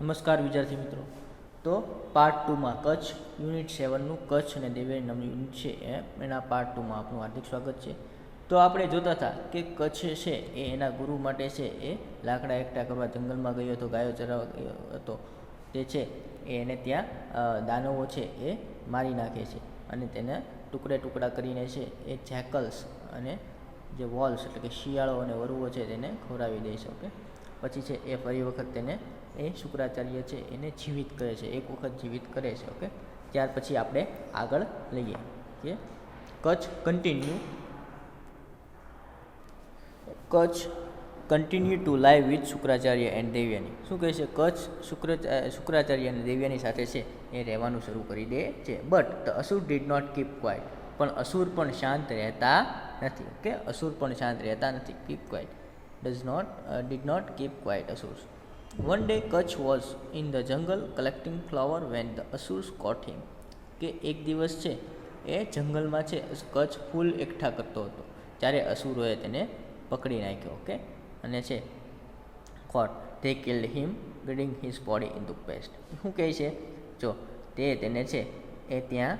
નમસ્કાર વિદ્યાર્થી મિત્રો. તો પાર્ટ 2માં કચ્છ યુનિટ 7નું કચ્છ અને દેવયાની નામનું યુનિટ છે એના પાર્ટ 2માં આપનું હાર્દિક સ્વાગત છે. તો આપણે જોતા હતા કે કચ્છ છે એ એના ગુરુ માટે છે એ લાકડા એકઠા કરવા જંગલમાં ગયો હતો, ગાયો ચરાવવા ગયો હતો. તે છે એને ત્યાં દાનવો છે એ મારી નાખે છે અને તેને ટુકડા કરીને છે એ જેકલ્સ અને જે વોલ્સ એટલે કે શિયાળો અને વરુઓ છે તેને ખવડાવી દે છે. ઓકે, પછી છે એ ફરી વખત તેને એ શુક્રાચાર્ય છે એને જીવિત કરે છે, એક વખત જીવિત કરે છે. ઓકે, ત્યાર પછી આપણે આગળ લઈએ કે Kutch continue to live with Shukracharya and Devyani. શું કહે છે? કચ્છ શુક્રાચાર્ય અને દેવયાની સાથે છે એ રહેવાનું શરૂ કરી દે છે. But the asura did not keep quiet. પણ અસુર પણ શાંત રહેતા નથી. ઓકે, અસુર પણ શાંત રહેતા નથી. Keep quite did not keep quiet Asurs. One day Kutch was in the jungle collecting flower when the Asurs caught him. કે એક દિવસ છે એ જંગલમાં છે કચ્છ ફૂલ એકઠા કરતો હતો ત્યારે અસુરોએ તેને પકડી નાખ્યો. ઓકે, અને છે caught, they killed him, grinding his body into paste. શું કહે છે? જો તેને છે એ ત્યાં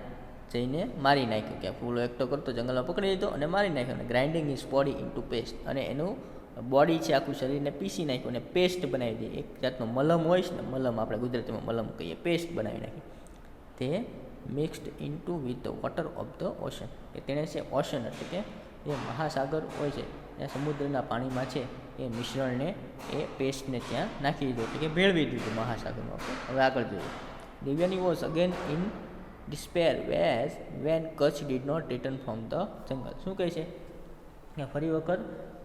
જઈને મારી નાખ્યો, કે ફૂલો એકઠો કરતો જંગલમાં પકડી લીધો અને મારી નાખ્યો, અને grinding his body into paste, અને એનું બોડી છે આખું શરીરને પીસી નાખ્યું અને પેસ્ટ બનાવી દે. એક જાતનો મલમ હોય છે ને, મલમ આપણે ગુજરાતીમાં મલમ કહીએ, પેસ્ટ બનાવી નાખી. તે mixed into with the water of the ocean. કે તેણે છે ઓશન એટલે કે જે મહાસાગર હોય છે એ સમુદ્રના પાણીમાં છે એ મિશ્રણને એ પેસ્ટને ત્યાં નાખી દીધું, એટલે કે ભેળવી દીધું મહાસાગરમાં. હવે આગળ જોઈએ. Devayani was again in despair when Kacha did not return from the jungle. શું કહે છે કે ફરી વખત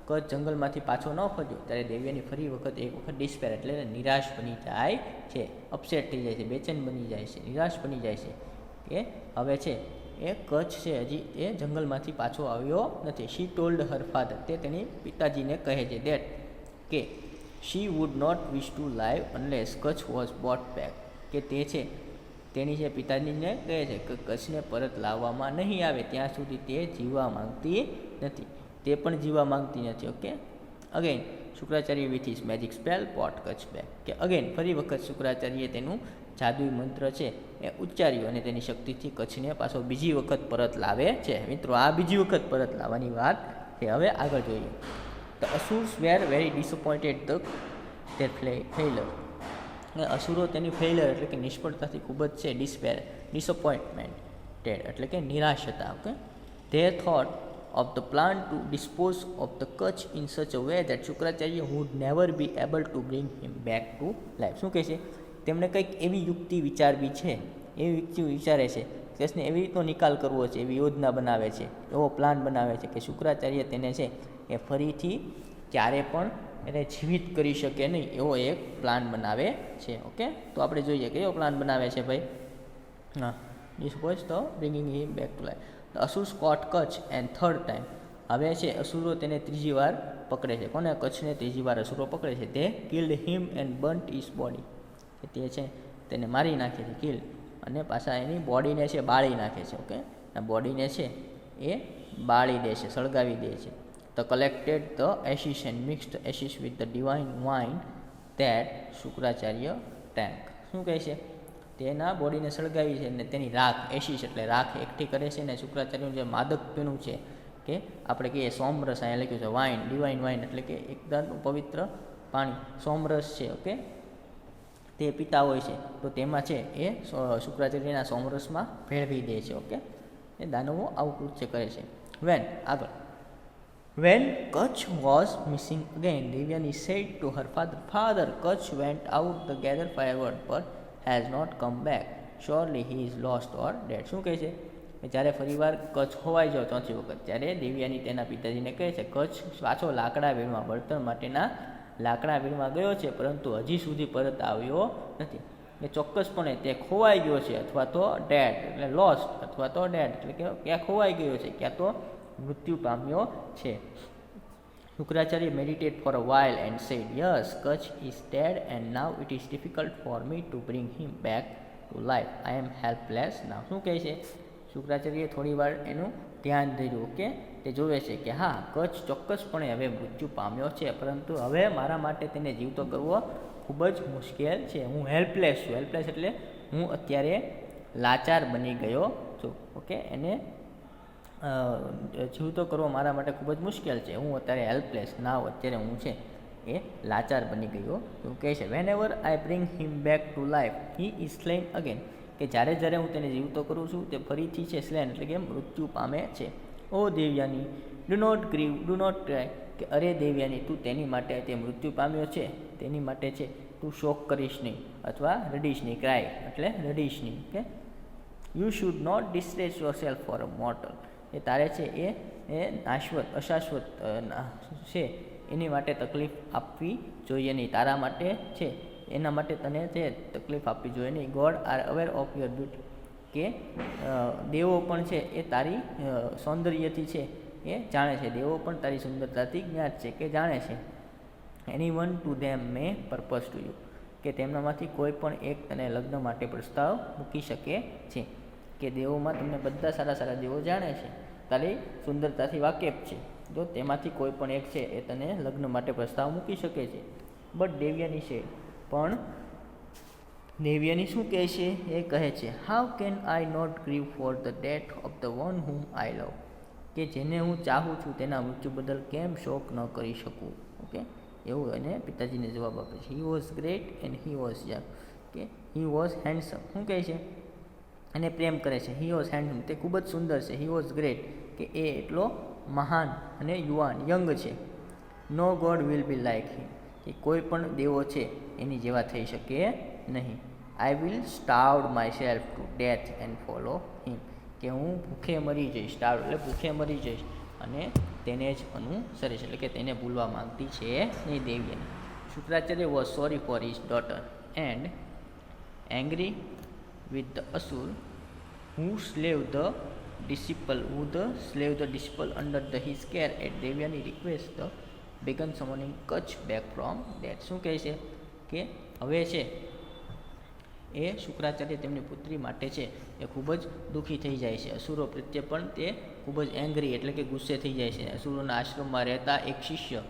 કચ્છ જંગલમાંથી પાછો ન ફર્યો ત્યારે દેવયાની ફરી વખત એક વખત ડિસ્પેર એટલે નિરાશ બની જાય છે, અપસેટ થઈ જાય છે, બેચેન બની જાય છે, નિરાશ બની જાય છે કે હવે છે એ કચ્છ છે હજી એ જંગલમાંથી પાછો આવ્યો નથી. She told her father. તે તેની પિતાજીને કહે છે દેટ કે she would not wish to live unless Kacha was brought back. કે તે છે તેની જે પિતાજીને કહે છે કે કચ્છને પરત લાવવામાં નહીં આવે ત્યાં સુધી તે જીવવા માંગતી નથી. તે પણ જીવવા માંગતી નથી. Okay, again Shukracharya with his magic spell pot Kutch back. કે અગેન ફરી વખત શુક્રાચાર્યએ તેનું જાદુઈ મંત્ર છે એ ઉચ્ચાર્યું અને તેની શક્તિથી કચ્છને પાછો બીજી વખત પરત લાવે છે. મિત્રો, આ બીજી વખત પરત લાવવાની વાત છે. હવે આગળ જોઈએ. The asuras were very disappointed their failure. અસુરો તેની ફેઇલર એટલે કે નિષ્ફળતાથી ખૂબ જ છે ડિસઅપોઇન્ટમેન્ટેડ એટલે કે નિરાશ હતા. Okay, they thought of the plan to dispose of the Kutch in such a way that Shukracharya would never be able to bring him back to life. શું કહે છે? તેમણે કંઈક એવી યુક્તિ વિચારવી છે, એવી યુક્તિ વિચારે છે, કેસને એવી રીતનો નિકાલ કરવો છે, એવી યોજના બનાવે છે, એવો પ્લાન બનાવે છે કે શુક્રાચાર્ય તેને છે એ ફરીથી ક્યારે પણ એને જીવિત કરી શકે નહીં એવો એક પ્લાન બનાવે છે. ઓકે, તો આપણે જોઈએ કયો પ્લાન બનાવે છે ભાઈ. હા, dispose the bringing him back to life. Asuras caught Kacha and third time. હવે છે અસુરો તેને ત્રીજી વાર પકડે છે. કોને? કચ્છને ત્રીજી વાર અસુરો પકડે છે. તે killed him and બર્ન્ટ his body. તે છે તેને મારી નાખે છે, કિલ, અને પાછા એની બોડીને છે બાળી નાખે છે. ઓકે, આ બોડીને છે એ બાળી દે છે, સળગાવી દે છે. The collected the ashes and mixed ashes with the divine wine that Shukracharya tank. શું કહે છે? તેના બોડીને સળગાવી છે અને તેની રાખ, એશિસ એટલે રાખ એકઠી કરે છે, અને શુક્રાચાર્યનું જે માદક પીણું છે કે આપણે કહીએ સોમરસ, અહીંયા લખ્યું છે વાઇન, ડિવાઇન વાઇન એટલે કે એકદમ પવિત્ર પાણી, સોમરસ છે. ઓકે, તે પીતા હોય છે તો તેમાં છે એ શુક્રાચાર્યના સોમરસમાં ભેળવી દે છે. ઓકે, એ દાનવો આવું કૃત્ય કરે છે. When Kutch was missing again, Devyani said to her father, Kutch went out to gather firewood but has not come back. Surely he is lost or dead. શું કહે છે? જ્યારે ફરીવાર કચ્છ ખોવાઈ જાવ ચોથી વખત ત્યારે દેવયાની તેના પિતાજીને કહે છે કચ્છ પાછો લાકડા વીણવા, બળતણ માટેના લાકડા વીણવા ગયો છે પરંતુ હજી સુધી પરત આવ્યો નથી. એ ચોક્કસપણે તે ખોવાઈ ગયો છે, અથવા તો ડેડ એટલે લોસ્ટ, અથવા તો ડેડ એટલે કે ક્યાં ખોવાઈ ગયો છે, ક્યાં તો મૃત્યુ પામ્યો છે. Shukracharya meditated for a while and said, Yes, Kutch is dead and now it is difficult for me to bring him back to life. I am helpless now. શું કહે છે? શુક્રાચાર્યએ થોડી વાર એનું ધ્યાન ધર્યું. ઓકે, તે જોવે છે કે હા, કચ્છ ચોક્કસપણે હવે મૃત્યુ પામ્યો છે, પરંતુ હવે મારા માટે તેને જીવતો કરવો ખૂબ જ મુશ્કેલ છે. હું હેલ્પલેસ છું. હેલ્પલેસ એટલે હું અત્યારે લાચાર બની ગયો છું. ઓકે, એને જીવતો કરવો મારા માટે ખૂબ જ મુશ્કેલ છે. હું અત્યારે હેલ્પલેસ નાવ, અત્યારે હું છે એ લાચાર બની ગયો એવું કહે છે. Whenever I bring him back to life he is slain again, કે જ્યારે હું તેને જીવતો કરું છું તે ફરીથી છે સ્લેન એટલે કે મૃત્યુ પામે છે. O Devayani do not grieve do not cry, કે અરે દેવયાની તું તેની માટે, તે મૃત્યુ પામ્યો છે તેની માટે છે તું શોક કરીશ નહીં અથવા રડીશ નહીં. ક્રાય એટલે રડીશ નહીં. કે you should not distress yourself for a mortal, એ તારે છે એ નાશવત અશાશ્વત છે એની માટે તકલીફ આપવી જોઈએ નહીં. તારા માટે છે એના માટે તને તે તકલીફ આપવી જોઈએ નહીં. God are aware of your beauty, કે દેવો પણ છે એ તારી સૌંદર્યથી છે એ જાણે છે. દેવો પણ તારી સુંદરતાથી જ્ઞાત છે કે જાણે છે. Any one to them may purpose to you, કે તેમનામાંથી કોઈ પણ એક તને લગ્ન માટે પ્રસ્તાવ મૂકી શકે છે. કે દેવોમાં તમને બધા સારા દેવો જાણે છે, તારી સુંદરતાથી વાકેફ છે. જો તેમાંથી કોઈ પણ એક છે એ તને લગ્ન માટે પ્રસ્તાવ મૂકી શકે છે. બટ દેવયાની છે, પણ દેવયાની શું કહે છે? એ કહે છે how can I not grieve for the death of the one whom I love, કે જેને હું ચાહું છું તેના મૃત્યુ બદલ કેમ શોક ન કરી શકું. ઓકે, એવું એને પિતાજીને જવાબ આપે છે. He was great and he was young, કે હી વોઝ હેન્ડસમ. શું કહે છે? એને પ્રેમ કરે છે. હી વોઝ હેન્ડસમ, તે ખૂબ જ સુંદર છે. હી વોઝ ગ્રેટ, કે એ એટલો મહાન અને યુવાન યંગ છે. નો ગોડ વિલ બી લાઇક હિમ, કે કોઈ પણ દેવો છે એની જેવા થઈ શકે નહીં. I will starve myself to death and follow him, કે હું ભૂખે મરી જઈશ. સ્ટાર્વ એટલે ભૂખે મરી જઈશ અને તેને જ અનુસરીશ, એટલે કે તેને ભૂલવા માંગતી છે નહીં Devayani. Shukracharya was sorry for his daughter and angry with the asura who slave the disciple under his care at Devyani request the began summoning Kach back from death. શું કહે છે? કે હવે છે એ શુક્રાચાર્ય તેમની પુત્રી માટે છે એ ખૂબ જ દુઃખી થઈ જાય છે. અસુરો પ્રત્યે પણ તે ખૂબ જ એંગ્રી એટલે કે ગુસ્સે થઈ જાય છે. અસુરોના આશ્રમમાં રહેતા એક શિષ્ય,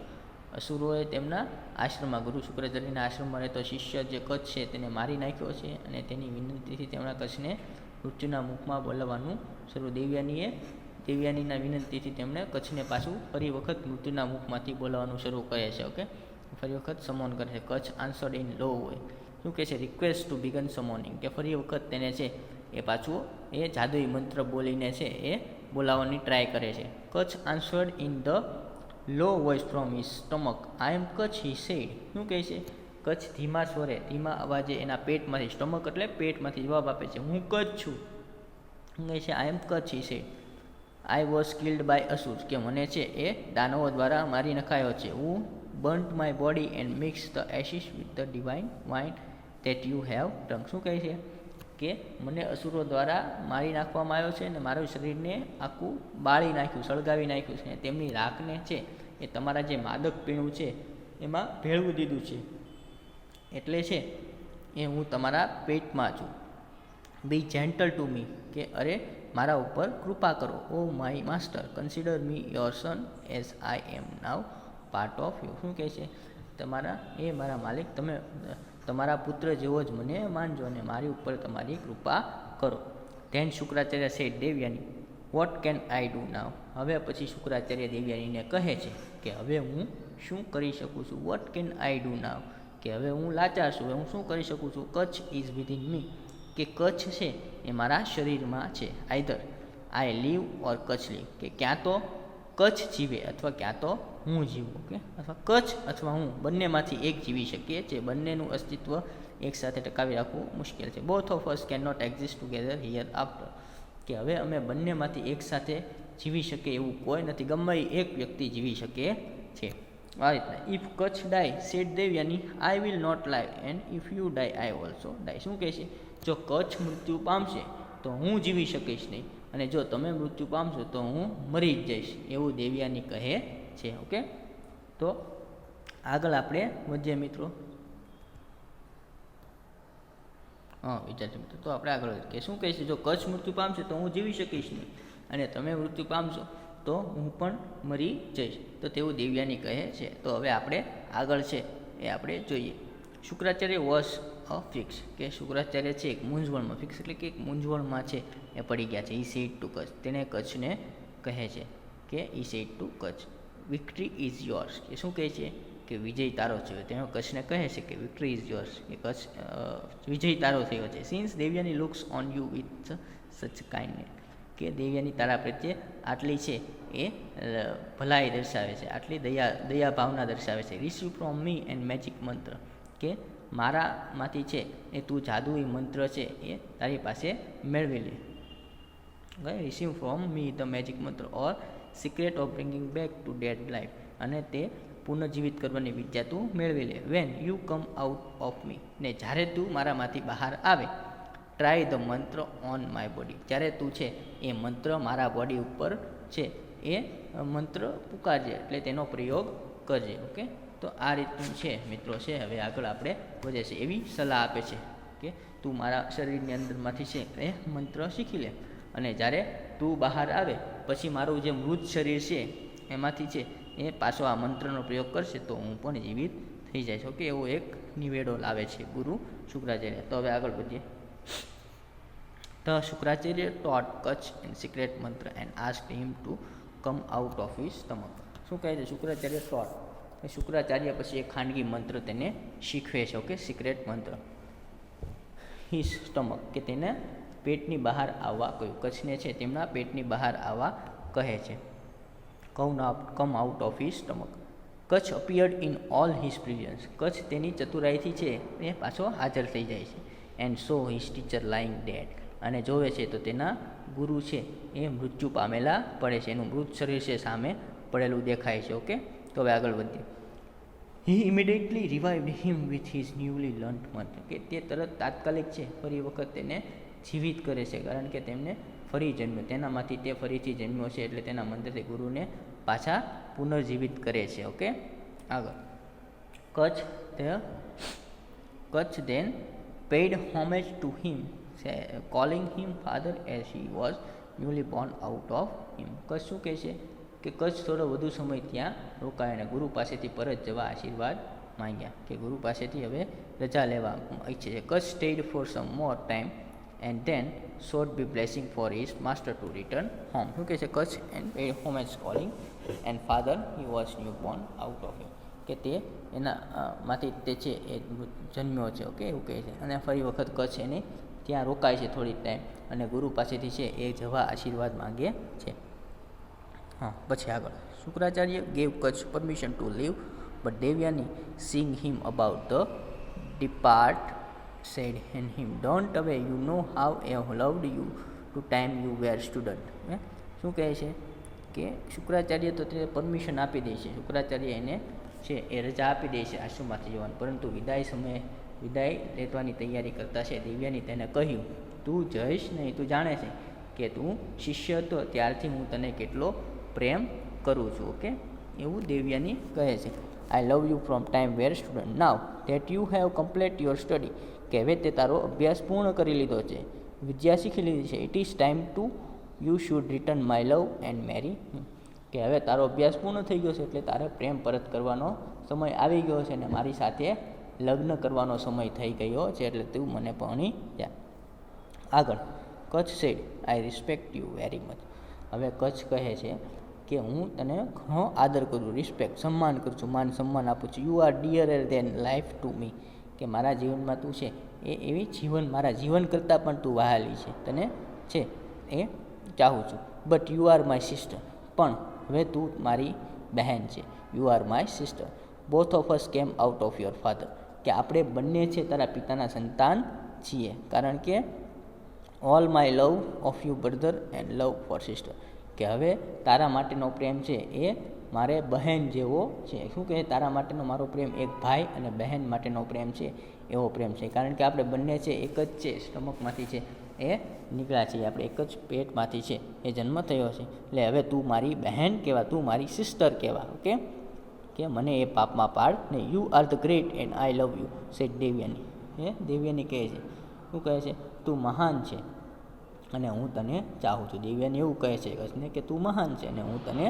અસુરોએ તેમના આશ્રમમાં, ગુરુ શુક્રાચાર્યના આશ્રમમાં રહેતો શિષ્ય જે કચ્છ છે તેને મારી નાખ્યો છે અને તેની વિનંતીથી તેમના કચ્છને મૃત્યુના મુખમાં બોલાવવાનું શરૂ. દેવયાનીના વિનંતીથી તેમણે કચ્છને પાછું ફરી વખત મૃત્યુના મુખમાંથી બોલાવવાનું શરૂ કરે છે. ઓકે, ફરી વખત સમોન કરે છે. કચ્છ આન્સર્ડ ઇન લો હોય. શું કહે છે? રિક્વેસ્ટ ટુ બિગન સમોનિંગ, કે ફરી વખત તેને છે એ પાછું એ જાદુઈ મંત્ર બોલીને છે એ બોલાવવાની ટ્રાય કરે છે. Kacha answered in the low voice from his stomach I am Kacha he said. શું કહે છે? કચ્છ ધીમા સ્વરે, ધીમા અવાજે એના પેટમાંથી, સ્ટમક એટલે પેટમાંથી જવાબ આપે છે, હું કચ્છ છું. શું કહે છે? I am Kacha he said. I was killed by asura, કે મને છે એ દાનવો દ્વારા મારી નખાયો છે. હું બર્ન્ટ my body and mix the ashes with the divine wine that you have drunk. શું કહે છે? કે મને અસુરો દ્વારા મારી નાખવામાં આવ્યો છે અને મારું શરીરને આખું બાળી નાખ્યું, સળગાવી નાખ્યું છે. તેમની રાખને છે એ તમારા જે માદક પીણું છે એમાં ભેળવી દીધું છે, એટલે છે એ હું તમારા પેટમાં છું. બી જેન્ટલ ટુ મી, કે અરે મારા ઉપર કૃપા કરો. O my master consider me your son as I am now part of you. શું કહે છે? મારા માલિક, તમે તમારા પુત્ર જેવો જ મને માનજો અને મારી ઉપર તમારી કૃપા કરો. Then Shukracharya said Devayani what can I do now. હવે પછી શુક્રાચાર્ય દેવયાનીને કહે છે કે હવે હું શું કરી શકું છું. વોટ કેન આઈ ડુ નાવ, કે હવે હું લાચાર છું, હવે હું શું કરી શકું છું. કચ્છ ઇઝ વિધિન મી, કે કચ્છ છે એ મારા શરીરમાં છે. Either I live or Kutch leave, કે ક્યાં તો કચ્છ જીવે અથવા ક્યાં તો હું જીવું. ઓકે, અથવા કચ્છ અથવા હું બંનેમાંથી એક જીવી શકીએ છીએ. બંનેનું અસ્તિત્વ એકસાથે ટકાવી રાખવું મુશ્કેલ છે. Both of us can not exist together here after, કે હવે અમે બંનેમાંથી એક સાથે જીવી શકીએ એવું કોઈ નથી, ગમે એક વ્યક્તિ જીવી શકે છે. આ રીતના if Kacha die said Devayani I will not live and if you die I also die. શું કહે છે? જો કચ્છ મૃત્યુ પામશે તો હું જીવી શકીશ નહીં, અને જો તમે મૃત્યુ પામશો તો હું મરી જ જઈશ, એવું દેવયાની કહે છે. ઓકે, તો આગળ આપણે વધીએ મિત્રો. વિદ્યાર્થી મિત્રો, તો આપણે આગળ કે શું કહે છે? જો કચ્છ મૃત્યુ પામશે તો હું જીવી શકીશ નહીં, અને તમે મૃત્યુ પામશો તો હું પણ મરી જઈશ, તો તેવું દેવયાની કહે છે. તો હવે આપણે આગળ છે એ આપણે જોઈએ. શુક્રાચાર્ય વોઝ અ ફિક્સ, કે શુક્રાચાર્ય છે એક મૂંઝવણમાં, ફિક્સ એટલે કે એક મૂંઝવણમાં છે, એ પડી ગયા છે. ઈ સેડ ટુ કચ્છ, તેને કચ્છને કહે છે કે he said to Kacha, victory is yours, કે શું કહે છે કે વિજય તારો થયો. તેનો કચ્છને કહે છે કે વિક્ટરી ઇઝ યોર્સ, કે કચ્છ વિજય તારો થયો છે. Since Devayani looks on you with such kindness, કે દેવયાની તારા પ્રત્યે આટલી છે એ ભલાઈ દર્શાવે છે, આટલી દયા ભાવના દર્શાવે છે. Receive from me and magic મંત્ર, કે મારામાંથી છે એ તું જાદુઈ મંત્ર છે એ તારી પાસે મેળવી લે. Receive from me the magic mantra or secret of bringing back to dead life, અને તે પુનર્જીવિત કરવાની વિદ્યા તું મેળવી લે. When you come out of me, ને જ્યારે તું મારામાંથી બહાર આવે, try the mantra on my body, જ્યારે તું છે એ મંત્ર મારા બોડી ઉપર છે એ મંત્ર પુકારજે, એટલે તેનો પ્રયોગ કરજે. ઓકે, તો આ રીતનું છે મિત્રો છે. હવે આગળ આપણે વધે છે, એવી સલાહ આપે છે કે તું મારા શરીરની અંદરમાંથી છે એ મંત્ર શીખી લે, અને જ્યારે તું બહાર આવે પછી મારું જે મૃત શરીર છે એમાંથી છે એ પાછો આ મંત્રનો પ્રયોગ કરશે તો હું પણ જીવિત થઈ જઈશ. ઓકે, એવો એક નિવેડો લાવે છે ગુરુ શુક્રાચાર્ય. તો હવે આગળ વધીએ. The Shukracharya taught Kacha in secret mantra and asked him to come out of his stomach. શું કહે છે? શુક્રાચાર્ય ટોટ, શુક્રાચાર્ય પછી એક ખાનગી મંત્ર તેને શીખવે છે. ઓકે, સિક્રેટ મંત્ર. હિઝ સ્ટમક, કે તેને પેટની બહાર આવવા કહ્યું. કચ્છને છે તેમના પેટની બહાર આવવા કહે છે. Come out of his stomach. Kacha appeared in all his brilliance, Kacha તેની ચતુરાઈથી છે એ પાછો હાજર થઈ જાય છે. And so his teacher lying dead, અને જોવે છે તો તેના ગુરુ છે એ મૃત્યુ પામેલા પડે છે, એનું મૃત શરીર છે સામે પડેલું દેખાય છે. ઓકે, તો હવે આગળ વધીએ. He immediately revived him with his newly learnt mantra, કે તે તરત તાત્કાલિક છે ફરી વખત તેને જીવિત કરે છે, કારણ કે તેમને ફરી જન્મ્યો, તેનામાંથી તે ફરીથી જન્મ્યો છે, એટલે તેના મંત્રથી ગુરુને પાછા પુનર્જીવિત કરે છે. ઓકે, આગળ. Kacha then paid homage to him, calling him father as he was newly born out of him. Kacha શું કહે છે કે કચ્છ થોડો વધુ સમય ત્યાં રોકાય અને ગુરુ પાસેથી પરત જવા આશીર્વાદ માંગ્યા, કે ગુરુ પાસેથી હવે રજા લેવા ઈચ્છે છે. Kacha stayed for some more time and then sought be blessing for his master to return home. શું કહે છે? Kacha and paid homage calling and father he was new born out of him, કે તે એના માંથી તે છે એ જન્મ્યો છે. ઓકે, એવું કહે છે. અને ફરી વખત કચ્છ એને ત્યાં રોકાય છે થોડી ટાઈમ, અને ગુરુ પાસેથી છે એ જવા આશીર્વાદ માંગે છે. હા, પછી આગળ. Shukracharya gave Kacha permission to leave, but Devayani sing him about the depart said and him don't away, you know how I have loved you to time you were student. શું કહે છે કે શુક્રાચાર્ય તો તે પરમિશન આપી દે છે, શુક્રાચાર્ય એને છે એ રજા આપી દે છે આશ્રમમાંથી જવાનું, પરંતુ વિદાય સમયે વિદાય લેવાની તૈયારી કરતા છે દેવયાની તેને કહ્યું, તું જઈશ નહીં, તું જાણે છે કે તું શિષ્ય હતો ત્યારથી હું તને કેટલો પ્રેમ કરું છું. ઓકે, એવું દેવયાની કહે છે. I love you from time were student, now that you have complete your study, કે હવે તે તારો અભ્યાસ પૂર્ણ કરી લીધો છે, વિદ્યા શીખી લીધી છે. It is time to you should return my love and marry, કે હવે તારો અભ્યાસ પૂર્ણ થઈ ગયો છે એટલે તારે પ્રેમ પરત કરવાનો સમય આવી ગયો છે, અને મારી સાથે લગ્ન કરવાનો સમય થઈ ગયો છે, એટલે તું મને પરણી જા. આગળ. Kutch said I respect you very much. હવે કચ્છ કહે છે કે હું તને ઘણો આદર કરું, રિસ્પેક્ટ સન્માન કરું છું, માન સન્માન આપું છું. You are dearer than life to me, કે મારા જીવનમાં તું છે એ એવી મારા જીવન કરતાં પણ તું વહાલી છે, તને છે એ ચાહું છું. But you are my sister, પણ હવે તું મારી બહેન છે. You are my sister, both of us came out of your father, કે આપણે બંને છે તારા પિતાના સંતાન છીએ, કારણ કે all my love of you brother and love four sister, કે હવે તારા માટેનો પ્રેમ છે એ મારે બહેન જેવો છે. શું કહે? તારા માટેનો મારો પ્રેમ એક ભાઈ અને બહેન માટેનો પ્રેમ છે એવો પ્રેમ છે, કારણ કે આપણે બંને છે એક જ છે, સ્ટમકમાંથી છે એ નીકળ્યા છીએ, આપણે એક જ પેટમાંથી છે એ જન્મ થયો છે, એટલે હવે તું મારી બહેન કહેવા, તું મારી સિસ્ટર કહેવા. ઓકે, કે મને એ પાપમાં પાડ નહીં. You are the great and I love you sad Devyani. Devyani કહે છે, શું કહે છે? તું મહાન છે અને હું તને ચાહું છું. દેવયાની એવું કહે છે કચ્છને કે તું મહાન છે અને હું તને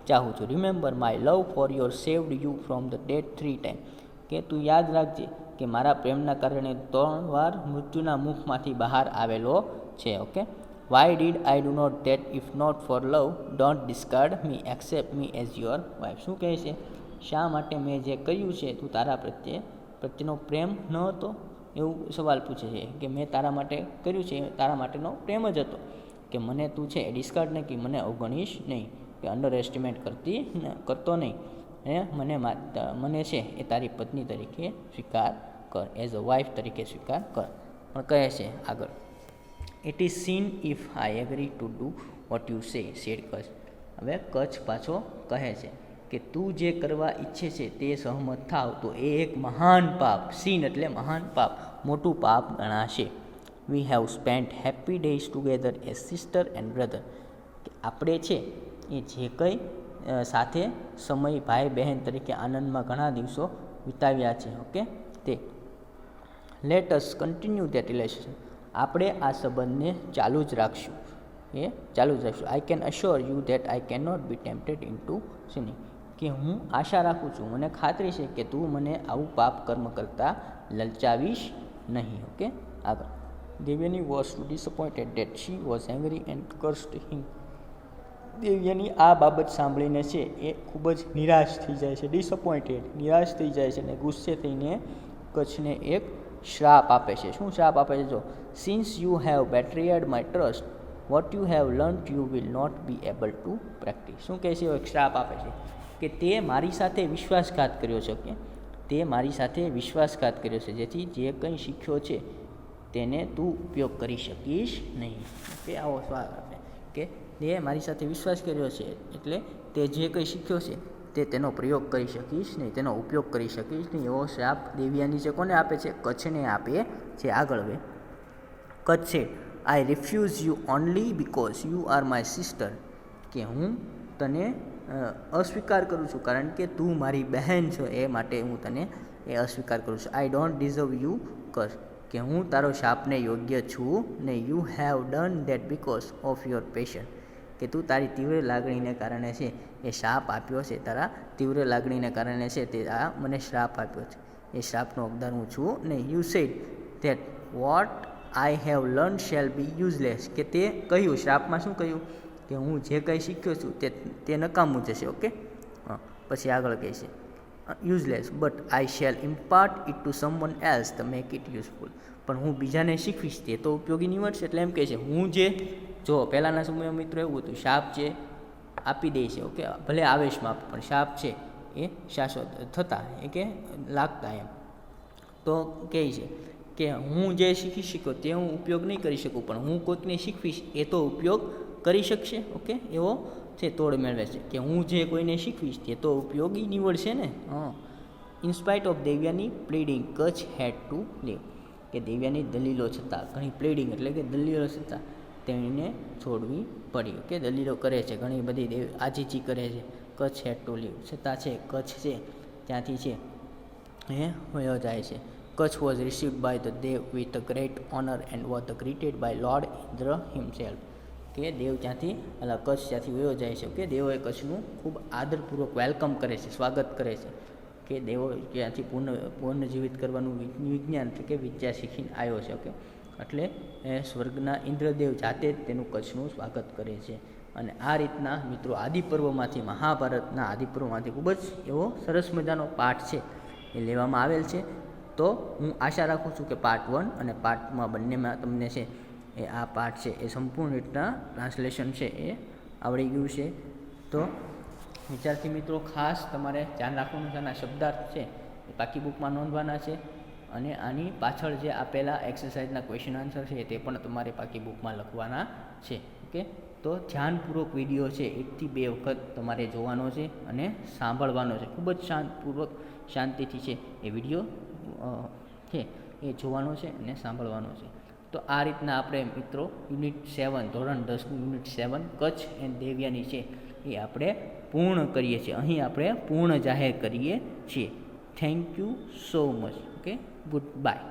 ચાહું છું. Remember my love for your saved you from the death 3 times, કે તું યાદ રાખજે કે મારા પ્રેમના કારણે 3 વાર મૃત્યુના મુખમાંથી બહાર આવેલો છે. Okay, why did I do not that if not for love don't discard me accept me as your wife. શું કહે છે? શા માટે મેં જે કર્યું છે તું તારા પ્રત્યેનો પ્રેમ ન હતો? એવું સવાલ પૂછે છે કે મેં તારા માટે કર્યું છે તારા માટેનો પ્રેમ જ હતો, કે મને તું છે ડિસ્કાર્ડ નહીં, કે મને અવગણીશ નહીં, કે અંડર એસ્ટિમેટ કરતો નહીં, મને છે એ તારી પત્ની તરીકે સ્વીકાર કર, એઝ અ વાઇફ તરીકે સ્વીકાર કર. પણ કહે છે આગળ, it is seen if I agree to do what you say said Kacha. હવે કચ્છ પાછો કહે છે કે તું જે કરવા ઈચ્છે છે તે સહમત થાવ તો એ એક મહાન પાપ, સીન એટલે મહાન પાપ, મોટું પાપ ગણાશે. We have spent happy days together as sister and brother. કે આપણે છે એ જે કંઈ સાથે સમય ભાઈ બહેન તરીકે આનંદમાં ઘણા દિવસો વિતાવ્યા છે. ઓકે, તે let us continue that relation. આપણે આ સંબંધને ચાલુ જ રાખશું. I can assure you that I can not be tempted into sinning. કે હું આશા રાખું છું, મને ખાતરી છે કે તું મને આવું પાપ કર્મ કરતાં લલચાવીશ નહીં. ઓકે, આગળ, Devayani was too disappointed that she was angry and cursed him. Devayani આ બાબત સાંભળીને છે એ ખૂબ જ નિરાશ થઈ જાય છે, ડિસઅપોઇન્ટેડ, નિરાશ થઈ જાય છે અને ગુસ્સે થઈને કચ્છને એક શ્રાપ આપે છે. શું શ્રાપ આપે છે? જો, since you have betrayed my trust what you have learnt you will not be able to practise. શું કહે છે? એક શ્રાપ આપે છે કે તે મારી સાથે વિશ્વાસઘાત કર્યો છે. કે તે મારી સાથે વિશ્વાસઘાત કર્યો છે, જેથી જે કંઈ શીખ્યો છે તેને તું ઉપયોગ કરી શકીશ નહીં. કે આવો સવાલ આપે કે તે મારી સાથે વિશ્વાસ કર્યો છે એટલે તે જે કંઈ શીખ્યો છે તે તેનો પ્રયોગ કરી શકીશ નહીં, તેનો ઉપયોગ કરી શકીશ નહીં. એવો શ્રાપ દેવ્યાની છે કોને આપે છે? કચ્છને આપે છે. આગળ હવે કચ્છ છે, I refuse you only because you are my sister. કે હું તને અસ્વીકાર કરું છું કારણ કે તું મારી બહેન છો, એ માટે હું તને એ અસ્વીકાર કરું છું. I don't deserve you curse. કે હું તારો શાપને યોગ્ય છું નહીં. You have done that because of your passion. કે તું તારી તીવ્ર લાગણીને કારણે છે એ શાપ આપ્યો છે, તારા તીવ્ર લાગણીને કારણે છે તે આ મને શ્રાપ આપ્યો છે, એ શ્રાપનો હકદાર હું છું નહીં. You said that what I have learn shall be useless. કે તે કહ્યું, શ્રાપમાં શું કહ્યું? કે હું જે કંઈ શીખ્યો છું તે નકામું જશે. ઓકે, પછી આગળ કહે છે useless but I shell impart it to someone else the make it useful. પણ હું બીજાને શીખવીશ તે તો ઉપયોગી નીવડશે. એટલે એમ કહે છે હું જે, જો પહેલાંના સમયમાં મિત્રો એવું હતું, શાપ છે આપી દે છે. ઓકે, ભલે આવેશમાં આપે પણ શાપ છે એ શાશ્વત થતા, એ કે લાગતા એમ. તો કહે છે કે હું જે શીખ્યો તે હું ઉપયોગ નહીં કરી શકું, પણ હું કોઈકને શીખવીશ એ તો ઉપયોગ કરી શકશે. ઓકે, એવો છે તોડ મેળવે છે કે હું જે કોઈને શીખવીશ તે તો ઉપયોગી નીવડશે ને. In spite of Devyani pleading Kacha had to leave. કે દેવ્યાની દલીલો છતાં, ઘણી પ્લીડિંગ એટલે કે દલીલો છતાં તેણીને છોડવી પડી. ઓકે, દલીલો કરે છે, ઘણી બધી આજીજી કરે છે, કચ્છ હેડ ટુ લીવ, છતાં છે કચ્છ છે ત્યાંથી છે એ વયો જાય છે. Kacha was received by the Deva with a great honour and was greeted by Lord Indra himself. કે દેવ ત્યાંથી કચ્છ ત્યાંથી વયો જાય છે. કે દેવોએ કચ્છનું ખૂબ આદરપૂર્વક વેલકમ કરે છે, સ્વાગત કરે છે. કે દેવો ત્યાંથી પુનર્જીવિત કરવાનું વિજ્ઞાન એટલે કે વિદ્યા શીખીને આવ્યો છે. ઓકે, એટલે સ્વર્ગના ઇન્દ્રદેવ જાતે જ તેનું કચ્છનું સ્વાગત કરે છે. અને આ રીતના મિત્રો આદિપર્વમાંથી, મહાભારતના આદિપર્વમાંથી ખૂબ જ એવો સરસ મજાનો પાઠ છે એ લેવામાં આવેલ છે. તો હું આશા રાખું છું કે પાર્ટ 1 અને પાર્ટમાં બંનેમાં તમને છે એ આ પાઠ છે એ સંપૂર્ણ રીતના ટ્રાન્સલેશન છે એ આવડી ગયું છે. તો વિદ્યાર્થી મિત્રો ખાસ તમારે ધ્યાન રાખવાનું છે, આના શબ્દાર્થ છે એ પાકી બુકમાં નોંધવાના છે. અને આની પાછળ જે આપેલા એક્સરસાઇઝના ક્વેશ્ચન આન્સર છે તે પણ તમારે પાકી બુકમાં લખવાના છે. ઓકે, તો ધ્યાનપૂર્વક વિડીયો છે 1 થી 2 વખત તમારે જોવાનો છે અને સાંભળવાનો છે. ખૂબ જ શાંતપૂર્વક, શાંતિથી છે એ વિડીયો છે એ જોવાનો છે અને સાંભળવાનો છે. તો આ રીતના આપણે મિત્રો યુનિટ 7 ધોરણ 10નું યુનિટ 7 કચ્છ એન્ડ દેવ્યાની છે એ આપણે પૂર્ણ કરીએ છીએ. અહીં આપણે પૂર્ણ જાહેર કરીએ છીએ. Thank you so much. Okay, good bye.